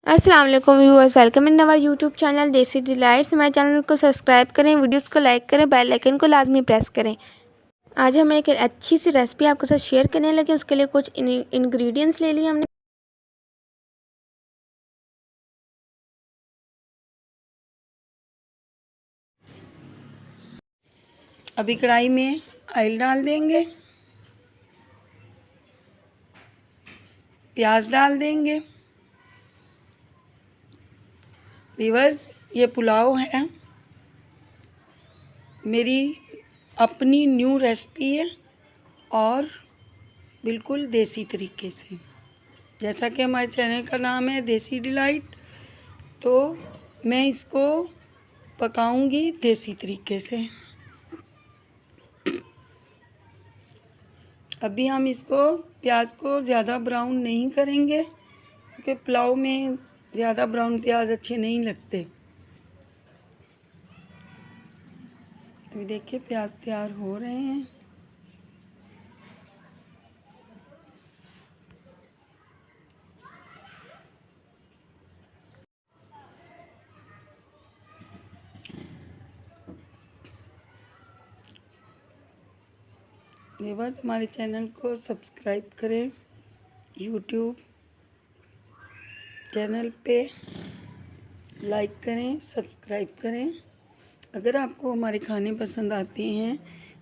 अस्सलाम वालेकुम viewers, welcome in our YouTube channel Desi delights. हमारे चैनल को सब्सक्राइब करें, वीडियोस को लाइक करें, बेल आइकन को लाजमी प्रेस करें। आज हम एक अच्छी सी रेसिपी आपके साथ शेयर करने लगे। उसके लिए कुछ इंग्रेडिएंट्स ले लिए हमने। अभी कढ़ाई में ऑयल डाल देंगे, प्याज डाल देंगे। व्यूअर्स, ये पुलाव है, मेरी अपनी न्यू रेसिपी है और बिल्कुल देसी तरीके से। जैसा कि हमारे चैनल का नाम है देसी डिलाइट, तो मैं इसको पकाऊंगी देसी तरीके से। अभी हम इसको प्याज को ज़्यादा ब्राउन नहीं करेंगे, क्योंकि पुलाव में ज़्यादा ब्राउन प्याज अच्छे नहीं लगते। अभी देखिए प्याज तैयार हो रहे हैं। व्यूअर्स, हमारे चैनल को सब्सक्राइब करें, यूट्यूब चैनल पे लाइक करें, सब्सक्राइब करें। अगर आपको हमारे खाने पसंद आते हैं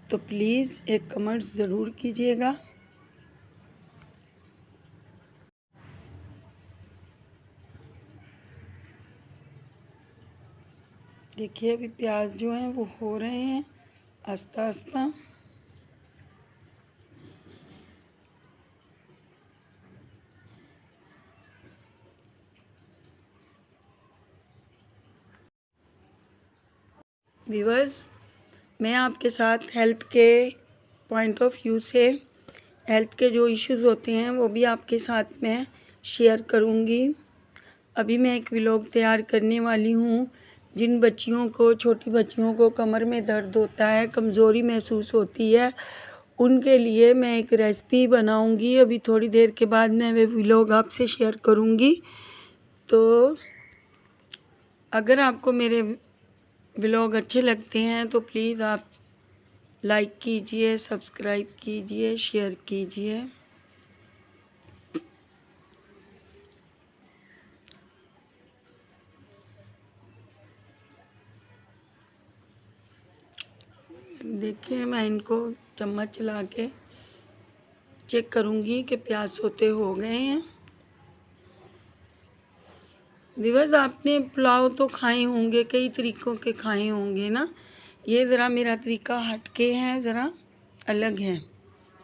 तो प्लीज़ एक कमेंट ज़रूर कीजिएगा। देखिए अभी प्याज जो हैं वो हो रहे हैं आस्ता आस्ता। व्यूअर्स, मैं आपके साथ हेल्थ के पॉइंट ऑफ व्यू से हेल्थ के जो इश्यूज़ होते हैं वो भी आपके साथ में शेयर करूँगी। अभी मैं एक व्लॉग तैयार करने वाली हूँ। जिन बच्चियों को, छोटी बच्चियों को कमर में दर्द होता है, कमज़ोरी महसूस होती है, उनके लिए मैं एक रेसिपी बनाऊँगी। अभी थोड़ी देर के बाद मैं वे व्लॉग आपसे शेयर करूँगी। तो अगर आपको मेरे व्लॉग अच्छे लगते हैं तो प्लीज़ आप लाइक कीजिए, सब्सक्राइब कीजिए, शेयर कीजिए। देखिए मैं इनको चम्मच चला के चेक करूँगी कि प्याज सोते हो गए हैं। व्यूअर्स, आपने पुलाव तो खाए होंगे, कई तरीक़ों के खाए होंगे ना। ये ज़रा मेरा तरीका हटके है, ज़रा अलग है,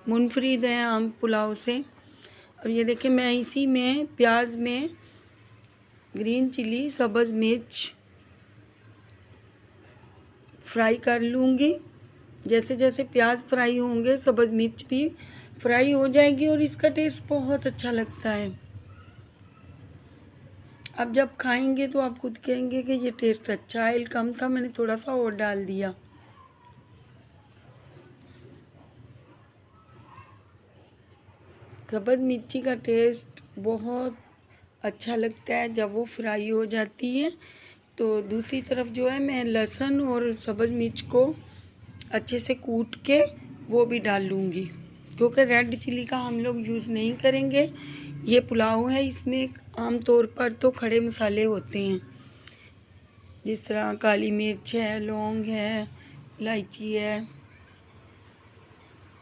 मुनफरिद है आम पुलाव से। और ये देखिए मैं इसी में प्याज में ग्रीन चिली, सब्ज़ मिर्च फ्राई कर लूँगी। जैसे जैसे प्याज फ्राई होंगे सब्ज़ मिर्च भी फ्राई हो जाएगी और इसका टेस्ट बहुत अच्छा लगता है। अब जब खाएंगे तो आप खुद कहेंगे कि ये टेस्ट अच्छा है। ऑयल कम था, मैंने थोड़ा सा और डाल दिया। सब्ज़ मिर्ची का टेस्ट बहुत अच्छा लगता है जब वो फ्राई हो जाती है। तो दूसरी तरफ जो है मैं लहसुन और सब्ज़ मिर्च को अच्छे से कूट के वो भी डाल लूँगी, क्योंकि रेड चिली का हम लोग यूज़ नहीं करेंगे। ये पुलाव है, इसमें आम तौर पर तो खड़े मसाले होते हैं, जिस तरह काली मिर्च है, लौंग है, इलायची है,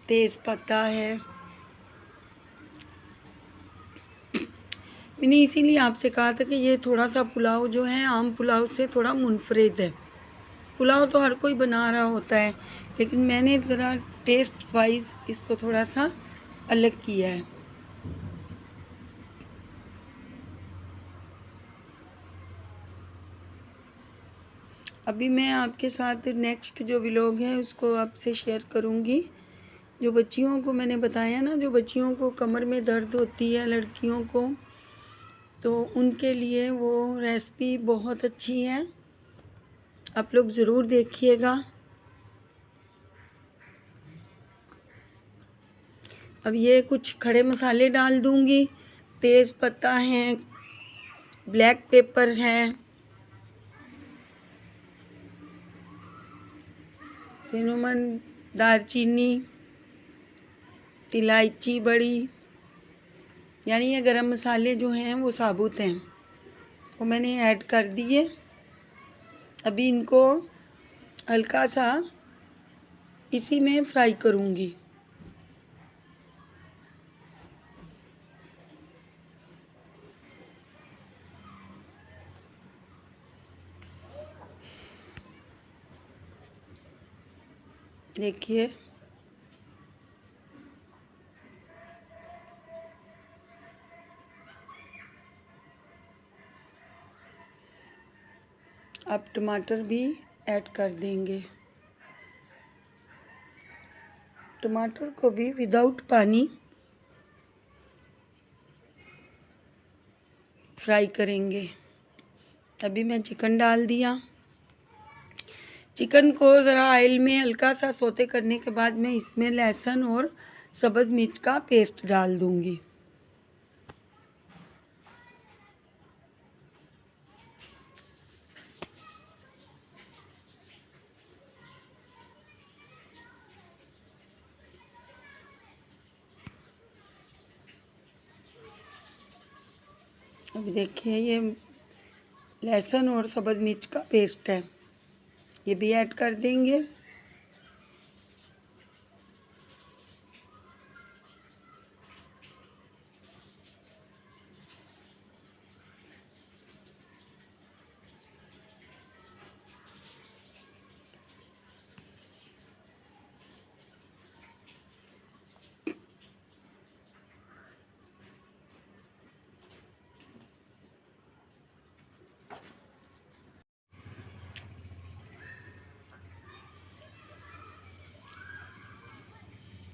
तेज़पत्ता है। मैंने इसीलिए आपसे कहा था कि ये थोड़ा सा पुलाव जो है आम पुलाव से थोड़ा मुनफरिद है। पुलाव तो हर कोई बना रहा होता है, लेकिन मैंने ज़रा टेस्ट वाइज इसको थोड़ा सा अलग किया है। अभी मैं आपके साथ नेक्स्ट जो व्लॉग है उसको आपसे शेयर करूँगी। जो बच्चियों को मैंने बताया ना, जो बच्चियों को कमर में दर्द होती है, लड़कियों को, तो उनके लिए वो रेसिपी बहुत अच्छी है, आप लोग ज़रूर देखिएगा। अब ये कुछ खड़े मसाले डाल दूँगी। तेज़ पत्ता है, ब्लैक पेपर है, सिनेमन, दालचीनी, इलायची बड़ी, यानी ये गरम मसाले जो हैं वो साबुत हैं, वो मैंने ऐड कर दिए। अभी इनको हल्का सा इसी में फ्राई करूँगी। देखिए अब टमाटर भी ऐड कर देंगे। टमाटर को भी विदाउट पानी फ्राई करेंगे। अभी मैं चिकन डाल दिया। चिकन को ज़रा ऑयल में हल्का सा सोते करने के बाद मैं इसमें लहसुन और सब्ज़ मिर्च का पेस्ट डाल दूंगी। अभी देखिए ये लहसुन और सब्ज़ मिर्च का पेस्ट है, ये भी ऐड कर देंगे।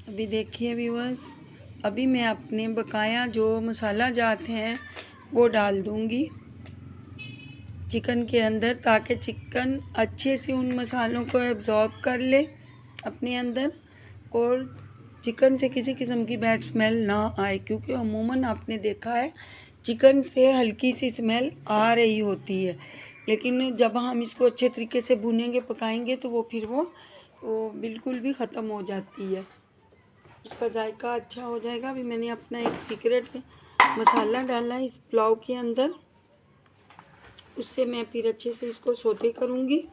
अभी देखिए व्यूअर्स, अभी मैं अपने बकाया जो मसाला जात हैं वो डाल दूंगी चिकन के अंदर, ताकि चिकन अच्छे से उन मसालों को एब्जॉर्ब कर ले अपने अंदर और चिकन से किसी किस्म की बैड स्मेल ना आए। क्योंकि अमूमन आपने देखा है चिकन से हल्की सी स्मेल आ रही होती है, लेकिन जब हम इसको अच्छे तरीके से भुनेंगे पकाएंगे तो वो बिल्कुल भी ख़त्म हो जाती है, उसका जायका अच्छा हो जाएगा। अभी मैंने अपना एक सीक्रेट मसाला डाला है इस पुलाव के अंदर, उससे मैं फिर अच्छे से इसको सौते करूँगी।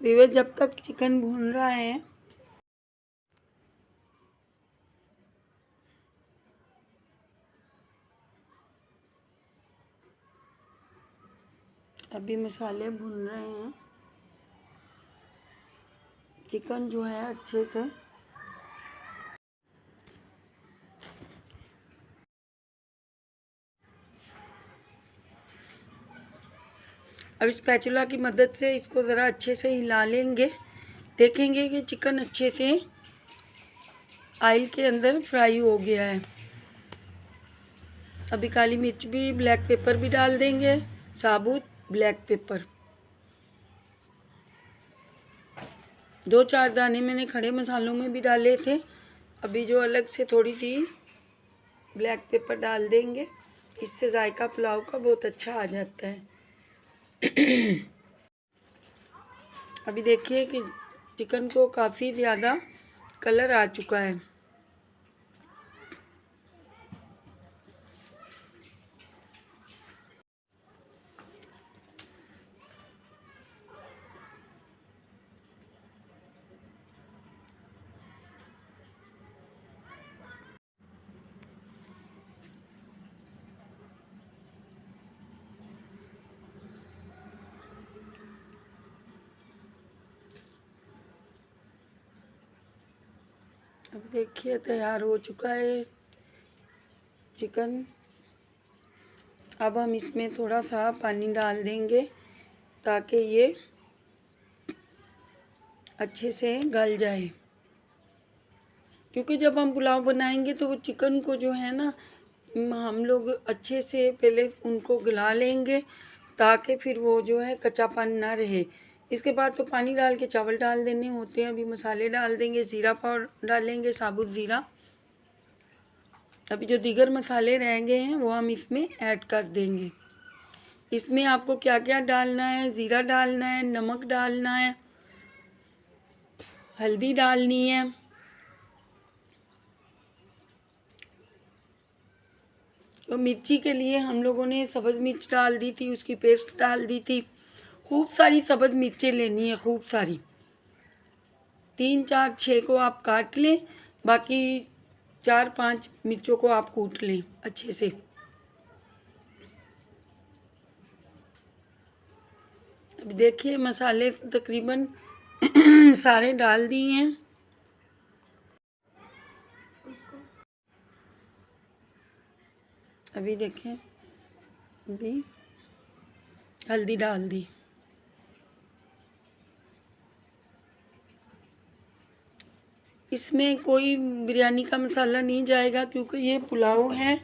विवेक जब तक चिकन भून रहा है अभी मसाले भून रहे हैं, चिकन जो है अच्छे से अब स्पैचुला की मदद से इसको ज़रा अच्छे से हिला लेंगे। देखेंगे कि चिकन अच्छे से ऑयल के अंदर फ्राई हो गया है। अभी काली मिर्च भी, ब्लैक पेपर भी डाल देंगे, साबुत ब्लैक पेपर 2-4 दाने मैंने खड़े मसालों में भी डाले थे। अभी जो अलग से थोड़ी सी ब्लैक पेपर डाल देंगे, इससे जायका पुलाव का बहुत अच्छा आ जाता है। अभी देखिए कि चिकन को काफ़ी ज़्यादा कलर आ चुका है। अब देखिए तैयार हो चुका है चिकन। अब हम इसमें थोड़ा सा पानी डाल देंगे ताकि ये अच्छे से गल जाए, क्योंकि जब हम पुलाव बनाएंगे तो वो चिकन को जो है ना हम लोग अच्छे से पहले उनको गला लेंगे ताकि फिर वो जो है कच्चापन ना रहे। इसके बाद तो पानी डाल के चावल डाल देने होते हैं। अभी मसाले डाल देंगे, ज़ीरा पाउडर डालेंगे, साबुत ज़ीरा। अभी जो दीगर मसाले रह गए हैं वो हम इसमें ऐड कर देंगे। इसमें आपको क्या क्या डालना है, ज़ीरा डालना है, नमक डालना है, हल्दी डालनी है, तो मिर्ची के लिए हम लोगों ने सब्ज़ मिर्च डाल दी थी, उसकी पेस्ट डाल दी थी। खूब सारी सब्ज़ मिर्चें लेनी है, खूब सारी, 3 4 6 को आप काट लें, बाकी 4 5 मिर्चों को आप कूट लें अच्छे से। अब देखिए मसाले तकरीबन सारे डाल दिए हैं। अभी देखें, अभी हल्दी डाल दी। इसमें कोई बिरयानी का मसाला नहीं जाएगा क्योंकि ये पुलाव है,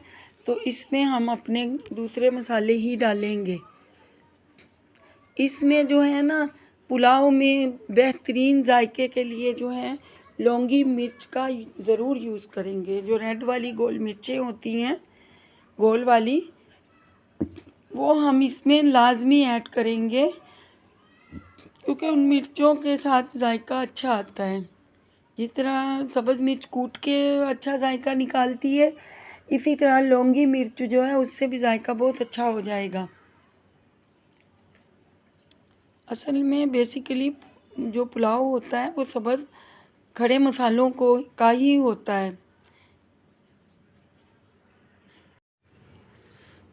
तो इसमें हम अपने दूसरे मसाले ही डालेंगे। इसमें जो है ना पुलाव में बेहतरीन जायके के लिए जो है लौंगी मिर्च का ज़रूर यूज़ करेंगे। जो रेड वाली गोल मिर्चें होती हैं, गोल वाली, वो हम इसमें लाजमी ऐड करेंगे क्योंकि उन मिर्चों के साथ जायका अच्छा आता है। जिस तरह सब्ज़ मिर्च कूट के अच्छा जायका निकालती है, इसी तरह लौंगी मिर्च जो है उससे भी जायका बहुत अच्छा हो जाएगा। असल में बेसिकली जो पुलाव होता है वो सब्ज़ खड़े मसालों को का ही होता है।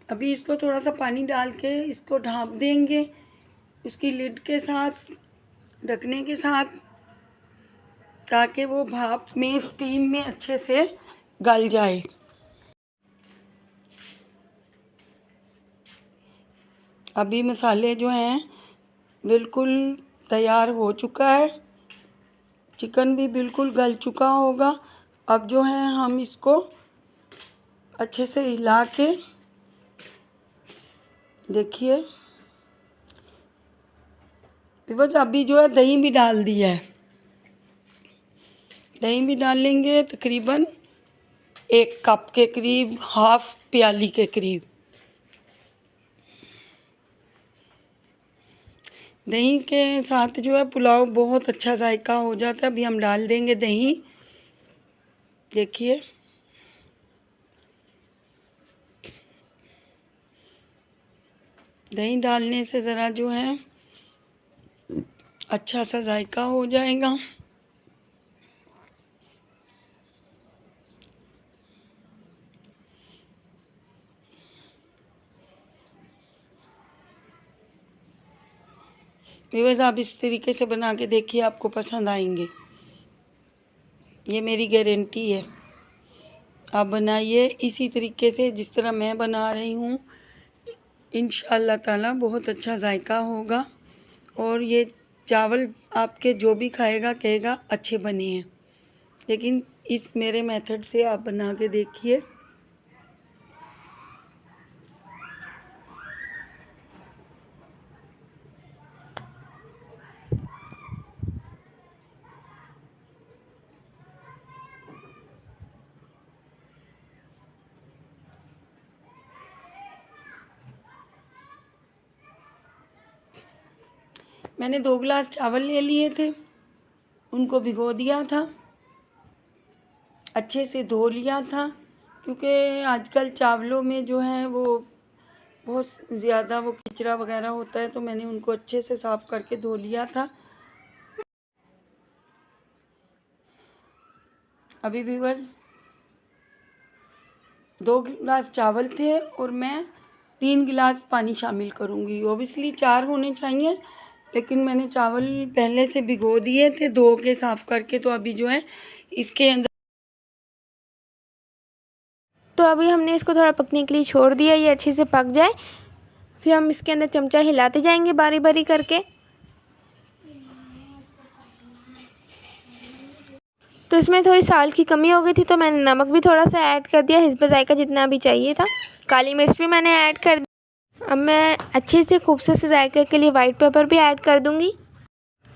अभी इसको थोड़ा सा पानी डाल के इसको ढाँप देंगे, उसकी लिड के साथ, ढकने के साथ, ताकि वो भाप में, स्टीम में अच्छे से गल जाए। अभी मसाले जो हैं बिल्कुल तैयार हो चुका है, चिकन भी बिल्कुल गल चुका होगा। अब जो है हम इसको अच्छे से हिला के, देखिए बस अभी जो है दही भी डाल दिया है, दही भी डाल लेंगे तकरीबन 1 कप के करीब, हाफ प्याली के करीब। दही के साथ जो है पुलाव बहुत अच्छा जायका हो जाता है। अभी हम डाल देंगे दही, देखिए दही डालने से ज़रा जो है अच्छा सा जायका हो जाएगा। व्यूअर्स आप इस तरीके से बना के देखिए, आपको पसंद आएंगे, ये मेरी गारंटी है। आप बनाइए इसी तरीके से जिस तरह मैं बना रही हूँ, इंशाअल्लाह ताला बहुत अच्छा जायका होगा। और ये चावल आपके जो भी खाएगा कहेगा अच्छे बने हैं। लेकिन इस मेरे मेथड से आप बना के देखिए। मैंने 2 गिलास चावल ले लिए थे, उनको भिगो दिया था, अच्छे से धो लिया था, क्योंकि आजकल चावलों में जो है वो बहुत ज़्यादा वो कचरा वगैरह होता है, तो मैंने उनको अच्छे से साफ़ करके धो लिया था। अभी व्यूअर्स 2 गिलास चावल थे और मैं 3 गिलास पानी शामिल करूँगी। ओबियसली 4 होने चाहिए, लेकिन मैंने चावल पहले से भिगो दिए थे, धो के साफ़ करके, तो अभी जो है इसके अंदर, तो अभी हमने इसको थोड़ा पकने के लिए छोड़ दिया, ये अच्छे से पक जाए। फिर हम इसके अंदर चमचा हिलाते जाएंगे बारी बारी करके। तो इसमें थोड़ी साल्ट की कमी हो गई थी, तो मैंने नमक भी थोड़ा सा ऐड कर दिया, हिस्ब जायका जितना भी चाहिए था। काली मिर्च भी मैंने ऐड कर दी। अब मैं अच्छे से खूबसूरत से जायके के लिए वाइट पेपर भी ऐड कर दूँगी।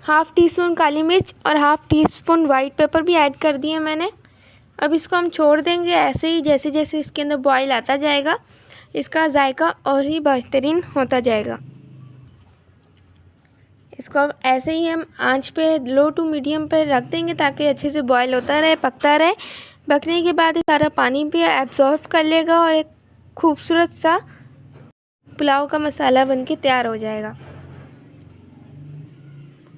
हाफ़ टी स्पून काली मिर्च और half tea spoon white paper भी ऐड कर दिए मैंने। अब इसको हम छोड़ देंगे ऐसे ही, जैसे जैसे इसके अंदर बॉयल आता जाएगा इसका जायका और ही बेहतरीन होता जाएगा। इसको अब ऐसे ही हम आंच पे लो टू मीडियम पे रख देंगे ताकि अच्छे से बॉयल होता रहे, पकता रहे। पकने के बाद सारा पानी भी एब्जॉर्ब कर लेगा और एक खूबसूरत सा पुलाव का मसाला बनके तैयार हो जाएगा।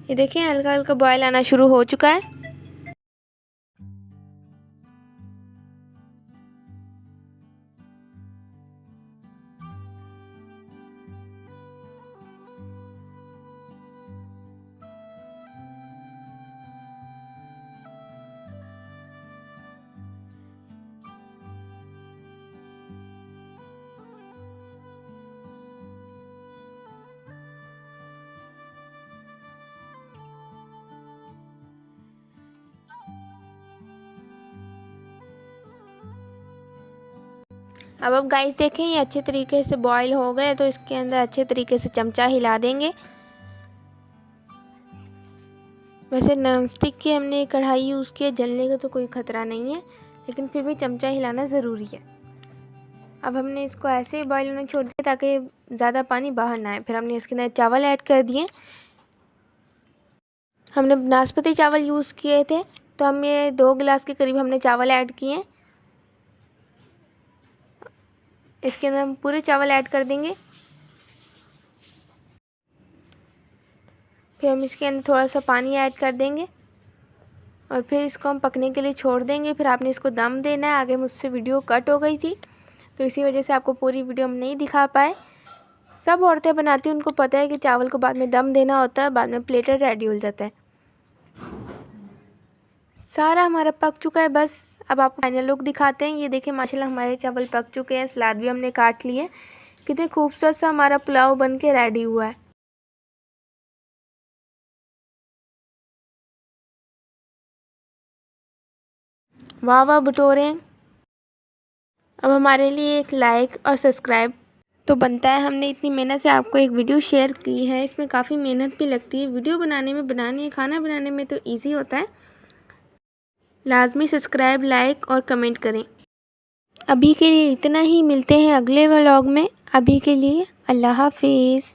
ये देखिए हल्का हल्का बॉयल आना शुरू हो चुका है। अब गाइस देखें ये अच्छे तरीके से बॉईल हो गए, तो इसके अंदर अच्छे तरीके से चमचा हिला देंगे। वैसे नॉन स्टिक की हमने कढ़ाई यूज़ की है, जलने का तो कोई ख़तरा नहीं है, लेकिन फिर भी चमचा हिलाना ज़रूरी है। अब हमने इसको ऐसे ही बॉईल होने छोड़ दिया ताकि ज़्यादा पानी बाहर ना आए। फिर हमने इसके अंदर चावल ऐड कर दिए। हमने बासमती चावल यूज़ किए थे, तो हम ये 2 गिलास के करीब हमने चावल ऐड किए। इसके अंदर हम पूरे चावल ऐड कर देंगे। फिर हम इसके अंदर थोड़ा सा पानी ऐड कर देंगे और फिर इसको हम पकने के लिए छोड़ देंगे। फिर आपने इसको दम देना है। आगे मुझसे वीडियो कट हो गई थी, तो इसी वजह से आपको पूरी वीडियो हम नहीं दिखा पाए। सब औरतें बनाती हैं, उनको पता है कि चावल को बाद में दम देना होता है, बाद में प्लेटर रेडी हो जाता है। सारा हमारा पक चुका है। बस अब आपको फाइनल लुक दिखाते हैं। ये देखिए माशाल्लाह हमारे चावल पक चुके हैं, सलाद भी हमने काट लिए। कितने खूबसूरत सा हमारा पुलाव बन के रेडी हुआ है। वाह वाह भटोरे। अब हमारे लिए एक लाइक और सब्सक्राइब तो बनता है। हमने इतनी मेहनत से आपको एक वीडियो शेयर की है, इसमें काफ़ी मेहनत भी लगती है। वीडियो बनाने में खाना बनाने में तो इजी होता है। लाजमी सब्सक्राइब, लाइक और कमेंट करें। अभी के लिए इतना ही, मिलते हैं अगले व्लॉग में। अभी के लिए अल्लाह हाफिज़।